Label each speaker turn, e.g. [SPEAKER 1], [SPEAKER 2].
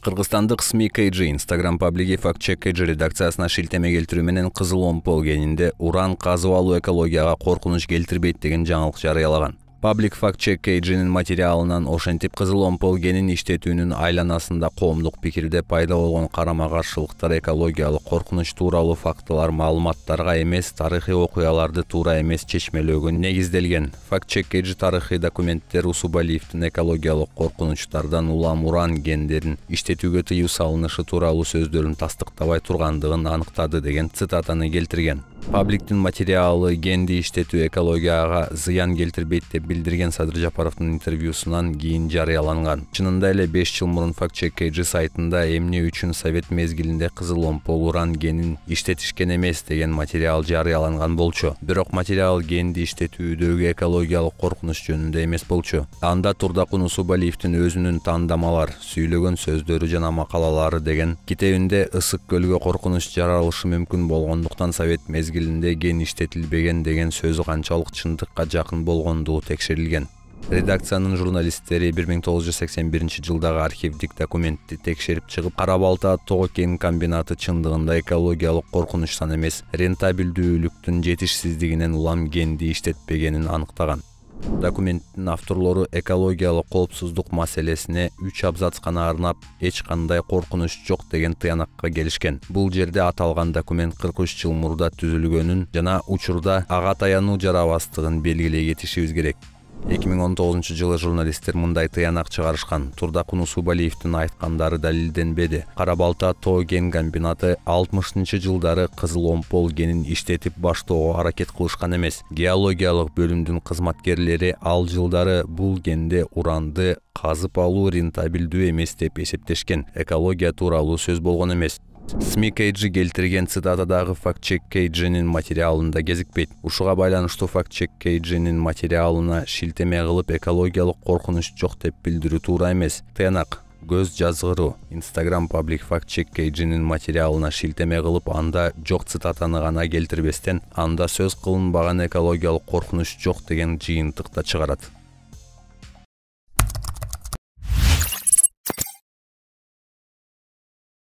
[SPEAKER 1] Кыргызстандык СМИ KG Instagram паблиги факт-чек KG редакциясына шилтеме келтирүү менен кызыл омпол кенинде уран казып алуу экологияга коркунуч келтирбейт деген жаңылык жарыялаган. Паблик факт-чек KG'нин материалынан ошентип кызыл омпол кенин иштетүүнүн айланасында коомдук пикирде пайда болгон карама-каршылыктар, экологиялык коркунуч тууралуу фактылар, маалыматтарга эмес, тарыхый окуяларды туура эмес чечмелөөгө негизделген. Факт-чек KG тарыхый документтер Усубалиевдин экологиялык коркунучтардан улам уран кендерин иштетүүгө тыюу салынышы тууралуу сөздөрүн тастыктабай тургандыгын аныктады деген цитатаны келтирген. Пабликтин материалы кенди иштетүү экологияга зыян келтирбейт деп билдирген Садыр Жапаровдун интервьюсунан кийин жарыяланган. Чынында эле 5 жыл мурун факт-чек KG сайтында эмне үчүн совет мезгилинде кызыл омпол уран кенин иштетишкен эмес деген материал жарыяланган болчу. Бирок материал кенди иштетүүдөгү экологиялык коркунуч жөнүндө эмес болчу. Анда Турдакун Усубалиевдин өзүнүн тандамалар, сүйлөгөн сөздөрү жана макалалары деген китебинде ысык көлгө коркунуч жаралышы мүмкүн болгондуктан совет мезгилинде кен иштетилбеген деген сөзү канчалык чындыкка жакын болгондугу текшерилген. Редакциянын журналисттери 1981 жылдагы архивдик документти текшерип чыгып, Кара Балта тоо кен комбинаты чындыгында экологиялык коркунучтан эмес, рентабелдүүлүктүн жетишсиздигинен улам кенди иштетпегенин аныктаган. Документтин авторлору экологиялык коопсуздук маселесине 3 абзац гана арнап, эч кандай коркунуч жок деген тыянакка келишкен. Бул жерде аталган документ 43 жыл мурда түзүлгөнүн жана учурда ага таянуу жарабастыгын белгилей кетишибиз керек. 2019 жылы журналисттер мындай тыянак чыгарышкан. Турдакун Усубалиевдин айткандары далилденбеди. Кара Балта тоо кен комбинаты 60-жылдары кызыл омпол кенин иштетип баштоого аракет кылышкан эмес. Геологиялык бөлүмдүн кызматкерлери ал жылдары бул кенде уранды казып алуу рентабелдүү эмес деп эсептешкен. Экология тууралуу сөз болгон эмес. СМИ KG келтирген цитатадагы факт-чек KG'нин материалында кезикпейт. Ушуга байланыштуу факт-чек KG'нин материалына шилтеме кылып экологиялык коркунуч жок деп билдирүү туура эмес. Тыянак көз жазгыруу. Instagram паблик факт-чек KG'нин материалына шилтеме кылып, анда жок цитатаны гана келтирбестен, анда сөз кылынбаган экологиялык коркунуч жок деген жыйынтыкта чыгарат.